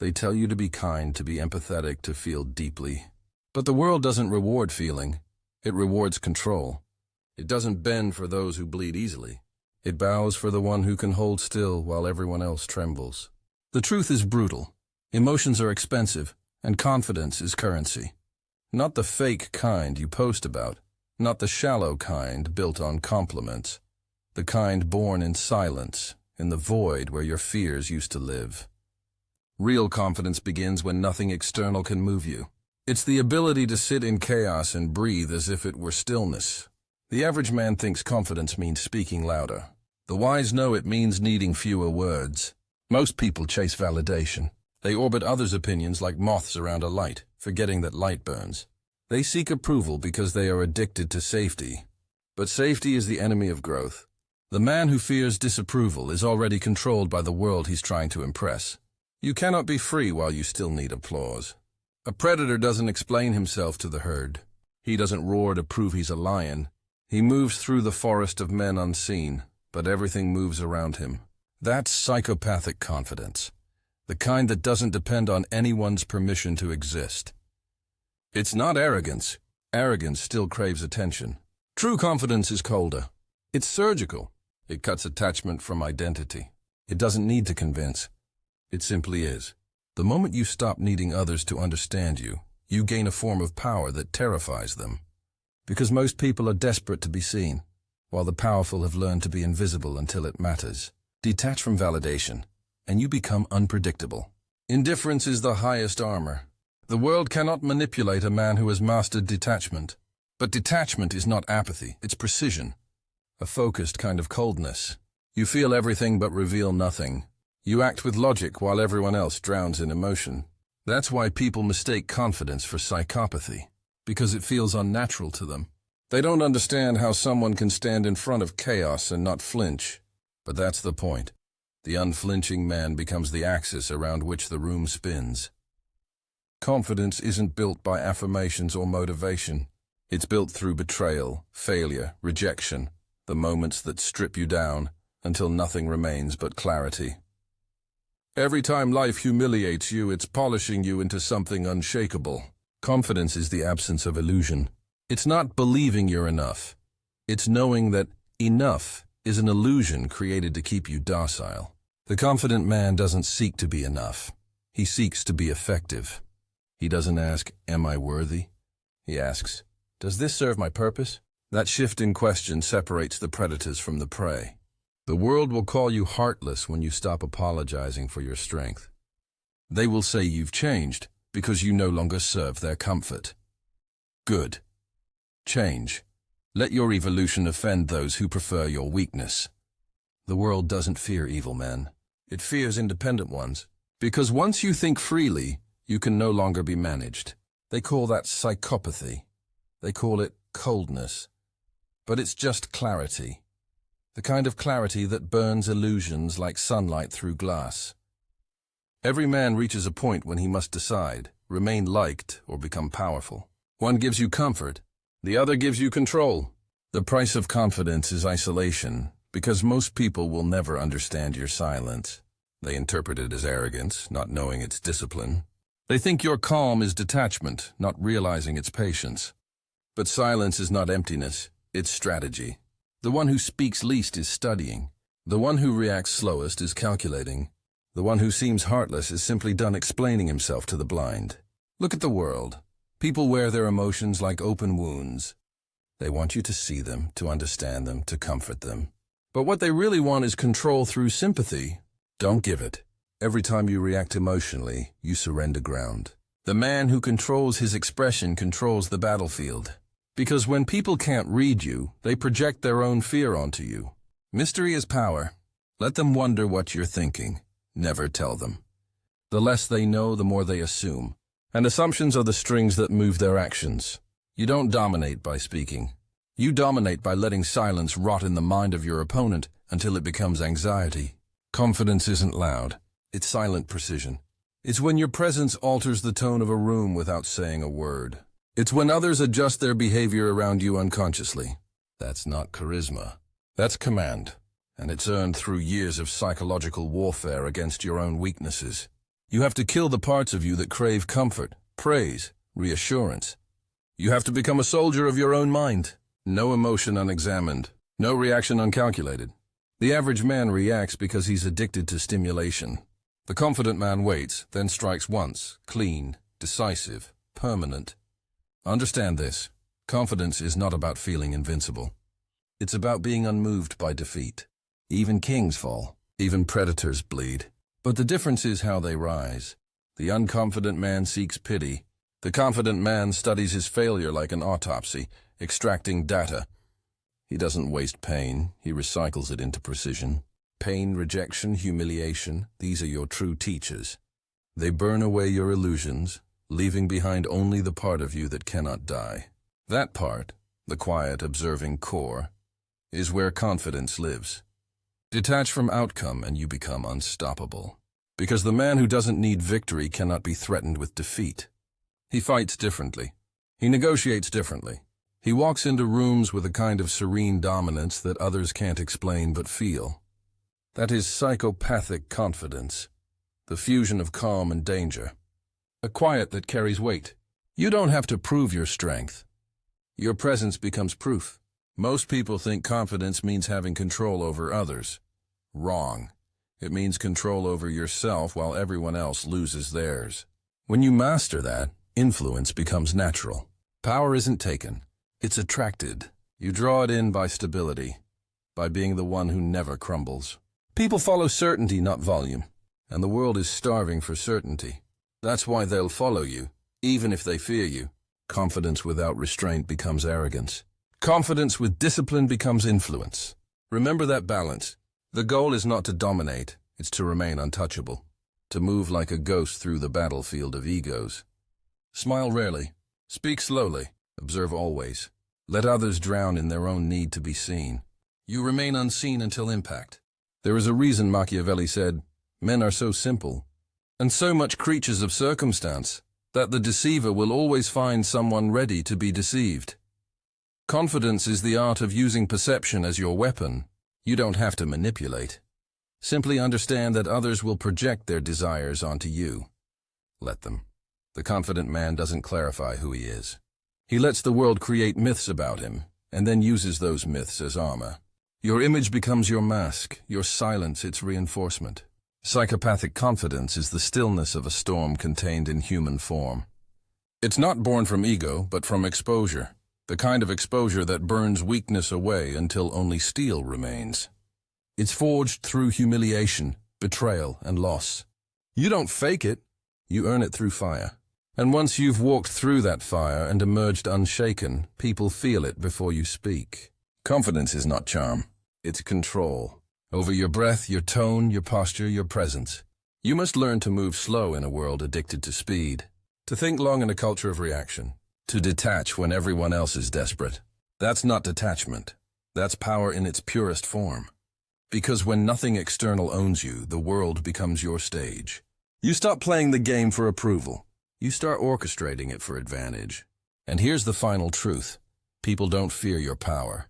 They tell you to be kind, to be empathetic, to feel deeply. But the world doesn't reward feeling. It rewards control. It doesn't bend for those who bleed easily. It bows for the one who can hold still while everyone else trembles. The truth is brutal. Emotions are expensive, and confidence is currency. Not the fake kind you post about, not the shallow kind built on compliments, the kind born in silence, in the void where your fears used to live. Real confidence begins when nothing external can move you. It's the ability to sit in chaos and breathe as if it were stillness. The average man thinks confidence means speaking louder. The wise know it means needing fewer words. Most people chase validation. They orbit others' opinions like moths around a light, forgetting that light burns. They seek approval because they are addicted to safety. But safety is the enemy of growth. The man who fears disapproval is already controlled by the world he's trying to impress. You cannot be free while you still need applause. A predator doesn't explain himself to the herd. He doesn't roar to prove he's a lion. He moves through the forest of men unseen, but everything moves around him. That's psychopathic confidence, the kind that doesn't depend on anyone's permission to exist. It's not arrogance. Arrogance still craves attention. True confidence is colder. It's surgical. It cuts attachment from identity. It doesn't need to convince. It simply is. The moment you stop needing others to understand you, you gain a form of power that terrifies them. Because most people are desperate to be seen, while the powerful have learned to be invisible until it matters. Detach from validation, and you become unpredictable. Indifference is the highest armor. The world cannot manipulate a man who has mastered detachment. But detachment is not apathy, it's precision. A focused kind of coldness. You feel everything but reveal nothing. You act with logic while everyone else drowns in emotion. That's why people mistake confidence for psychopathy, because it feels unnatural to them. They don't understand how someone can stand in front of chaos and not flinch. But that's the point. The unflinching man becomes the axis around which the room spins. Confidence isn't built by affirmations or motivation. It's built through betrayal, failure, rejection, the moments that strip you down until nothing remains but clarity. Every time life humiliates you, it's polishing you into something unshakable. Confidence is the absence of illusion. It's not believing you're enough. It's knowing that enough is an illusion created to keep you docile. The confident man doesn't seek to be enough. He seeks to be effective. He doesn't ask, "Am I worthy?" He asks, "Does this serve my purpose?" That shift in question separates the predators from the prey. The world will call you heartless when you stop apologizing for your strength. They will say you've changed because you no longer serve their comfort. Good. Change. Let your evolution offend those who prefer your weakness. The world doesn't fear evil men. It fears independent ones. Because once you think freely, you can no longer be managed. They call that psychopathy. They call it coldness. But it's just clarity. The kind of clarity that burns illusions like sunlight through glass. Every man reaches a point when he must decide, remain liked or become powerful. One gives you comfort, the other gives you control. The price of confidence is isolation, because most people will never understand your silence. They interpret it as arrogance, not knowing it's discipline. They think your calm is detachment, not realizing it's patience. But silence is not emptiness, it's strategy. The one who speaks least is studying. The one who reacts slowest is calculating. The one who seems heartless is simply done explaining himself to the blind. Look at the world. People wear their emotions like open wounds. They want you to see them, to understand them, to comfort them. But what they really want is control through sympathy. Don't give it. Every time you react emotionally, you surrender ground. The man who controls his expression controls the battlefield. Because when people can't read you, they project their own fear onto you. Mystery is power. Let them wonder what you're thinking. Never tell them. The less they know, the more they assume. And assumptions are the strings that move their actions. You don't dominate by speaking. You dominate by letting silence rot in the mind of your opponent until it becomes anxiety. Confidence isn't loud. It's silent precision. It's when your presence alters the tone of a room without saying a word. It's when others adjust their behavior around you unconsciously. That's not charisma. That's command. And it's earned through years of psychological warfare against your own weaknesses. You have to kill the parts of you that crave comfort, praise, reassurance. You have to become a soldier of your own mind. No emotion unexamined, no reaction uncalculated. The average man reacts because he's addicted to stimulation. The confident man waits, then strikes once, clean, decisive, permanent. Understand this. Confidence is not about feeling invincible. It's about being unmoved by defeat. Even kings fall. Even predators bleed. But the difference is how they rise. The unconfident man seeks pity. The confident man studies his failure like an autopsy, extracting data. He doesn't waste pain. He recycles it into precision. Pain, rejection, humiliation, these are your true teachers. They burn away your illusions, leaving behind only the part of you that cannot die. That part, the quiet, observing core, is where confidence lives. Detach from outcome and you become unstoppable. Because the man who doesn't need victory cannot be threatened with defeat. He fights differently. He negotiates differently. He walks into rooms with a kind of serene dominance that others can't explain but feel. That is psychopathic confidence, the fusion of calm and danger. A quiet that carries weight. You don't have to prove your strength. Your presence becomes proof. Most people think confidence means having control over others. Wrong. It means control over yourself while everyone else loses theirs. When you master that, influence becomes natural. Power isn't taken. It's attracted. You draw it in by stability, by being the one who never crumbles. People follow certainty, not volume, and the world is starving for certainty. That's why they'll follow you, even if they fear you. Confidence without restraint becomes arrogance. Confidence with discipline becomes influence. Remember that balance. The goal is not to dominate, it's to remain untouchable, to move like a ghost through the battlefield of egos. Smile rarely, speak slowly, observe always. Let others drown in their own need to be seen. You remain unseen until impact. There is a reason Machiavelli said, "Men are so simple, and so much creatures of circumstance, that the deceiver will always find someone ready to be deceived." Confidence is the art of using perception as your weapon. You don't have to manipulate. Simply understand that others will project their desires onto you. Let them. The confident man doesn't clarify who he is. He lets the world create myths about him, and then uses those myths as armor. Your image becomes your mask, your silence its reinforcement. Psychopathic confidence is the stillness of a storm contained in human form. It's not born from ego, but from exposure. The kind of exposure that burns weakness away until only steel remains. It's forged through humiliation, betrayal, and loss. You don't fake it, you earn it through fire. And once you've walked through that fire and emerged unshaken, people feel it before you speak. Confidence is not charm, it's control. Over your breath, your tone, your posture, your presence. You must learn to move slow in a world addicted to speed. To think long in a culture of reaction. To detach when everyone else is desperate. That's not detachment. That's power in its purest form. Because when nothing external owns you, the world becomes your stage. You stop playing the game for approval. You start orchestrating it for advantage. And here's the final truth. People don't fear your power.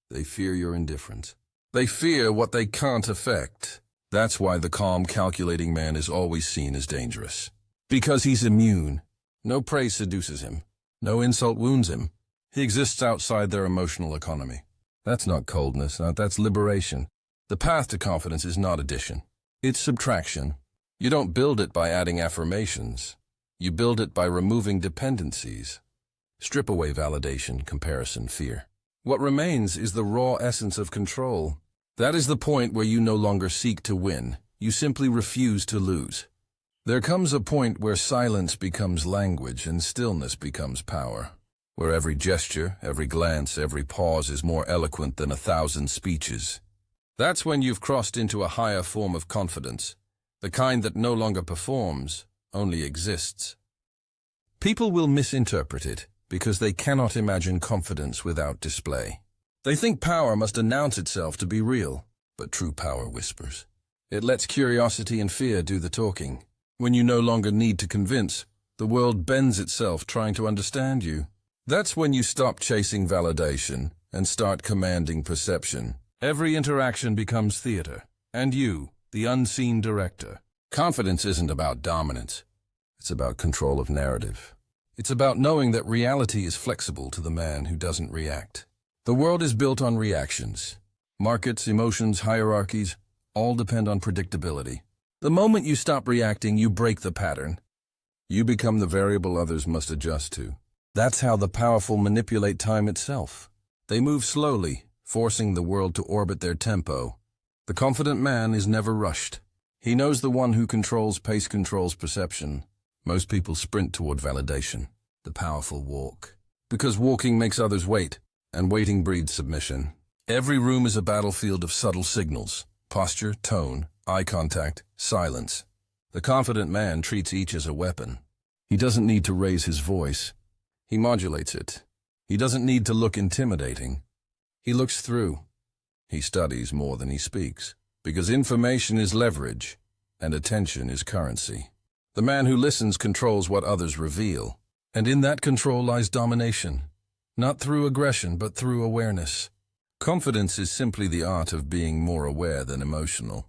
They fear your indifference. They fear what they can't affect. That's why the calm, calculating man is always seen as dangerous. Because he's immune. No praise seduces him. No insult wounds him. He exists outside their emotional economy. That's not coldness, that's liberation. The path to confidence is not addition. It's subtraction. You don't build it by adding affirmations. You build it by removing dependencies. Strip away validation, comparison, fear. What remains is the raw essence of control. That is the point where you no longer seek to win. You simply refuse to lose. There comes a point where silence becomes language and stillness becomes power. Where every gesture, every glance, every pause is more eloquent than 1,000 speeches. That's when you've crossed into a higher form of confidence, the kind that no longer performs, only exists. People will misinterpret it because they cannot imagine confidence without display. They think power must announce itself to be real, but true power whispers. It lets curiosity and fear do the talking. When you no longer need to convince, the world bends itself trying to understand you. That's when you stop chasing validation and start commanding perception. Every interaction becomes theater, and you, the unseen director, Confidence isn't about dominance. It's about control of narrative. It's about knowing that reality is flexible to the man who doesn't react. The world is built on reactions. Markets, emotions, hierarchies, all depend on predictability. The moment you stop reacting, you break the pattern. You become the variable others must adjust to. That's how the powerful manipulate time itself. They move slowly, forcing the world to orbit their tempo. The confident man is never rushed. He knows the one who controls pace controls perception. Most people sprint toward validation. The powerful walk. Because walking makes others wait, and waiting breeds submission. Every room is a battlefield of subtle signals. Posture, tone, eye contact, silence. The confident man treats each as a weapon. He doesn't need to raise his voice. He modulates it. He doesn't need to look intimidating. He looks through. He studies more than he speaks. Because information is leverage, and attention is currency. The man who listens controls what others reveal. And in that control lies domination. Not through aggression, but through awareness. Confidence is simply the art of being more aware than emotional.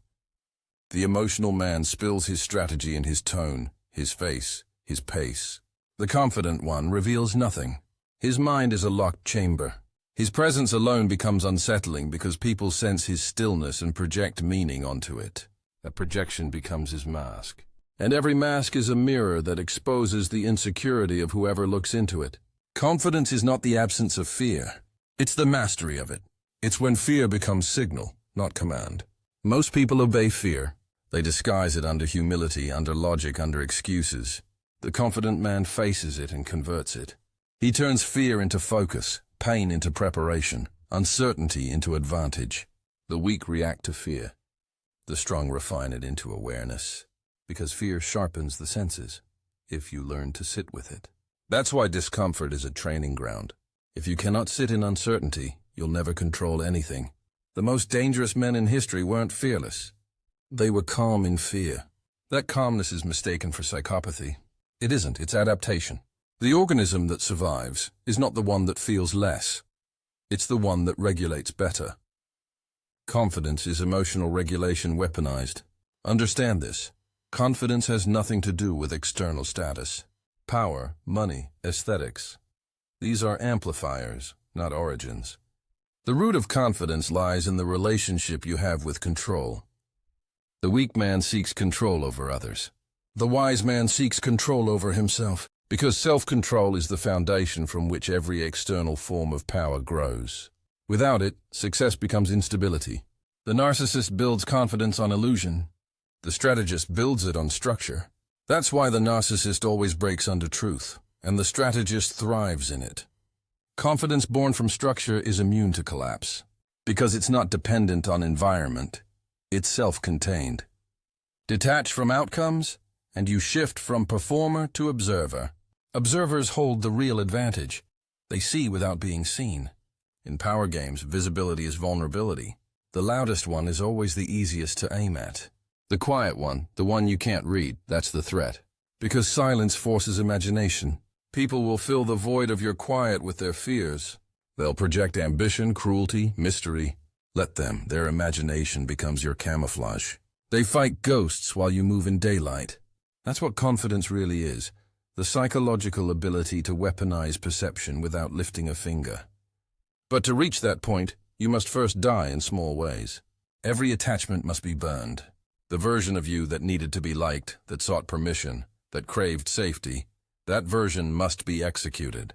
The emotional man spills his strategy in his tone, his face, his pace. The confident one reveals nothing. His mind is a locked chamber. His presence alone becomes unsettling because people sense his stillness and project meaning onto it. That projection becomes his mask. And every mask is a mirror that exposes the insecurity of whoever looks into it. Confidence is not the absence of fear. It's the mastery of it. It's when fear becomes signal, not command. Most people obey fear. They disguise it under humility, under logic, under excuses. The confident man faces it and converts it. He turns fear into focus, pain into preparation, uncertainty into advantage. The weak react to fear. The strong refine it into awareness. Because fear sharpens the senses, if you learn to sit with it. That's why discomfort is a training ground. If you cannot sit in uncertainty, you'll never control anything. The most dangerous men in history weren't fearless. They were calm in fear. That calmness is mistaken for psychopathy. It isn't, it's adaptation. The organism that survives is not the one that feels less. It's the one that regulates better. Confidence is emotional regulation weaponized. Understand this. Confidence has nothing to do with external status. Power, money, aesthetics. These are amplifiers, not origins. The root of confidence lies in the relationship you have with control. The weak man seeks control over others. The wise man seeks control over himself, because self-control is the foundation from which every external form of power grows. Without it, success becomes instability. The narcissist builds confidence on illusion. The strategist builds it on structure. That's why the narcissist always breaks under truth, and the strategist thrives in it. Confidence born from structure is immune to collapse, because it's not dependent on environment. It's self-contained. Detach from outcomes, and you shift from performer to observer. Observers hold the real advantage. They see without being seen. In power games, visibility is vulnerability. The loudest one is always the easiest to aim at. The quiet one, the one you can't read, that's the threat. Because silence forces imagination. People will fill the void of your quiet with their fears. They'll project ambition, cruelty, mystery. Let them. Their imagination becomes your camouflage. They fight ghosts while you move in daylight. That's what confidence really is. The psychological ability to weaponize perception without lifting a finger. But to reach that point, you must first die in small ways. Every attachment must be burned. The version of you that needed to be liked, that sought permission, that craved safety, that version must be executed.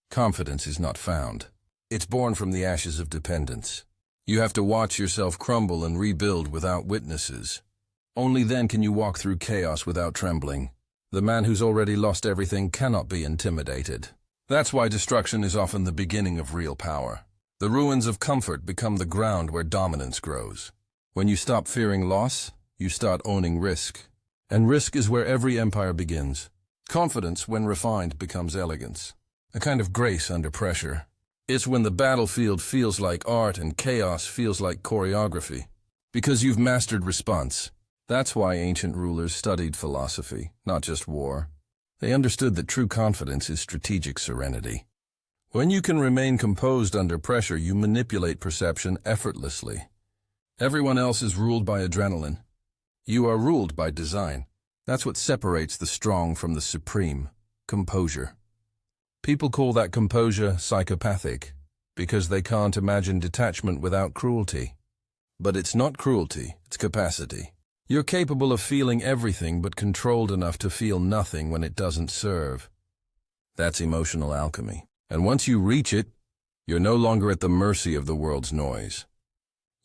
Confidence is not found. It's born from the ashes of dependence. You have to watch yourself crumble and rebuild without witnesses. Only then can you walk through chaos without trembling. The man who's already lost everything cannot be intimidated. That's why destruction is often the beginning of real power. The ruins of comfort become the ground where dominance grows. When you stop fearing loss, you start owning risk. And risk is where every empire begins. Confidence, when refined, becomes elegance. A kind of grace under pressure. It's when the battlefield feels like art and chaos feels like choreography. Because you've mastered response. That's why ancient rulers studied philosophy, not just war. They understood that true confidence is strategic serenity. When you can remain composed under pressure, you manipulate perception effortlessly. Everyone else is ruled by adrenaline. You are ruled by design. That's what separates the strong from the supreme: composure. People call that composure psychopathic because they can't imagine detachment without cruelty. But it's not cruelty, it's capacity. You're capable of feeling everything but controlled enough to feel nothing when it doesn't serve. That's emotional alchemy. And once you reach it, you're no longer at the mercy of the world's noise.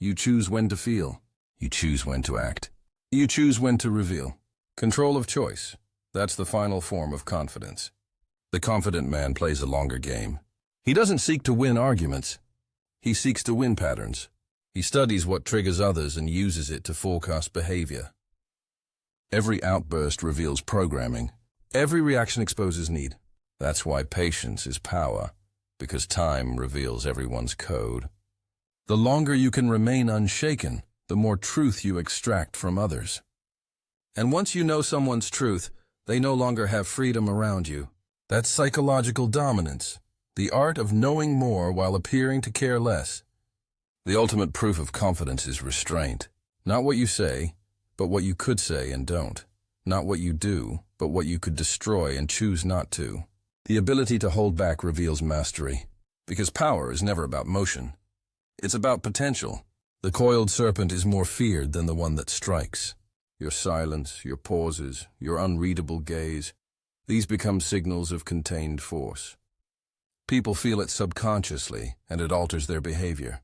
You choose when to feel. You choose when to act. You choose when to reveal. Control of choice. That's the final form of confidence. The confident man plays a longer game. He doesn't seek to win arguments. He seeks to win patterns. He studies what triggers others and uses it to forecast behavior. Every outburst reveals programming. Every reaction exposes need. That's why patience is power, because time reveals everyone's code. The longer you can remain unshaken, the more truth you extract from others. And once you know someone's truth, they no longer have freedom around you. That's psychological dominance, the art of knowing more while appearing to care less. The ultimate proof of confidence is restraint. Not what you say, but what you could say and don't. Not what you do, but what you could destroy and choose not to. The ability to hold back reveals mastery, because power is never about motion. It's about potential. The coiled serpent is more feared than the one that strikes. Your silence, your pauses, your unreadable gaze, these become signals of contained force. People feel it subconsciously, and it alters their behavior.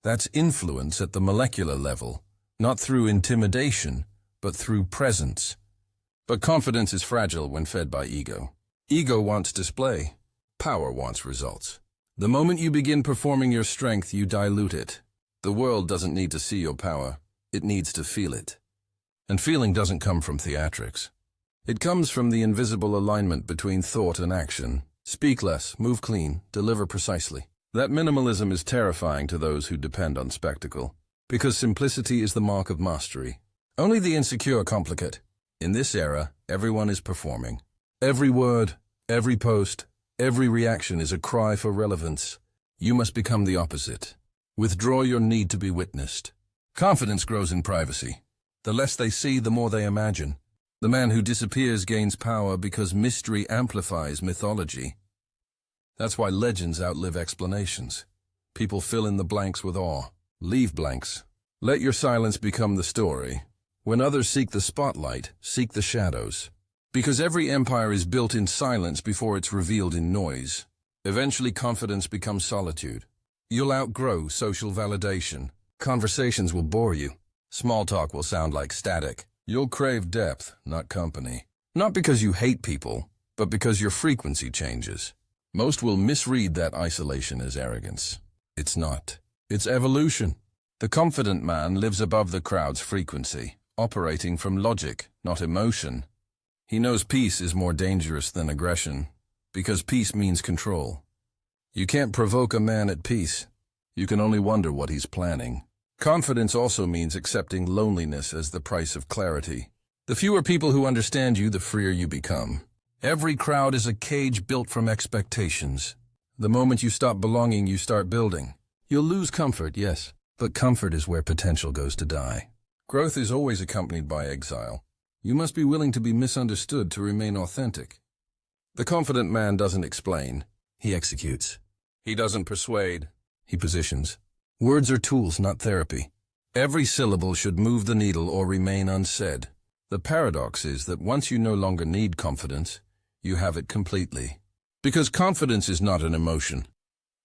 That's influence at the molecular level, not through intimidation, but through presence. But confidence is fragile when fed by ego. Ego wants display. Power wants results. The moment you begin performing your strength, you dilute it. The world doesn't need to see your power. It needs to feel it. And feeling doesn't come from theatrics. It comes from the invisible alignment between thought and action. Speak less, move clean, deliver precisely. That minimalism is terrifying to those who depend on spectacle, because simplicity is the mark of mastery. Only the insecure complicate. In this era, everyone is performing. Every word, every post, every reaction is a cry for relevance. You must become the opposite. Withdraw your need to be witnessed. Confidence grows in privacy. The less they see, the more they imagine. The man who disappears gains power because mystery amplifies mythology. That's why legends outlive explanations. People fill in the blanks with awe. Leave blanks. Let your silence become the story. When others seek the spotlight, seek the shadows. Because every empire is built in silence before it's revealed in noise. Eventually, confidence becomes solitude. You'll outgrow social validation. Conversations will bore you. Small talk will sound like static. You'll crave depth, not company. Not because you hate people, but because your frequency changes. Most will misread that isolation as arrogance. It's not. It's evolution. The confident man lives above the crowd's frequency, operating from logic, not emotion. He knows peace is more dangerous than aggression, because peace means control. You can't provoke a man at peace. You can only wonder what he's planning. Confidence also means accepting loneliness as the price of clarity. The fewer people who understand you, the freer you become. Every crowd is a cage built from expectations. The moment you stop belonging, you start building. You'll lose comfort, yes, but comfort is where potential goes to die. Growth is always accompanied by exile. You must be willing to be misunderstood to remain authentic. The confident man doesn't explain. He executes. He doesn't persuade. He positions. Words are tools, not therapy. Every syllable should move the needle or remain unsaid. The paradox is that once you no longer need confidence, you have it completely. Because confidence is not an emotion.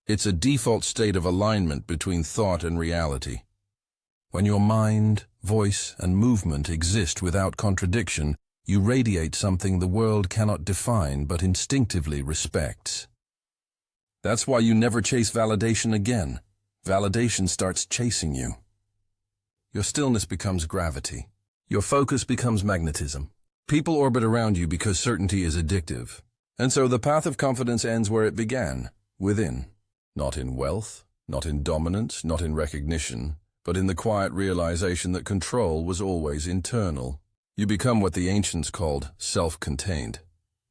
It's a default state of alignment between thought and reality. When your mind, voice, and movement exist without contradiction, you radiate something the world cannot define but instinctively respects. That's why you never chase validation again. Validation starts chasing you. Your stillness becomes gravity. Your focus becomes magnetism. People orbit around you because certainty is addictive. And so the path of confidence ends where it began, within. Not in wealth, not in dominance, not in recognition, but in the quiet realization that control was always internal. You become what the ancients called self-contained.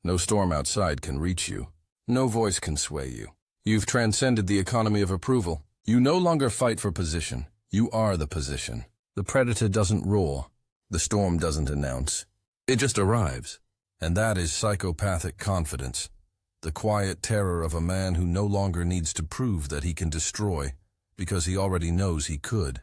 No storm outside can reach you. No voice can sway you. You've transcended the economy of approval. You no longer fight for position. You are the position. The predator doesn't roar. The storm doesn't announce. It just arrives. And that is psychopathic confidence, the quiet terror of a man who no longer needs to prove that he can destroy, because he already knows he could.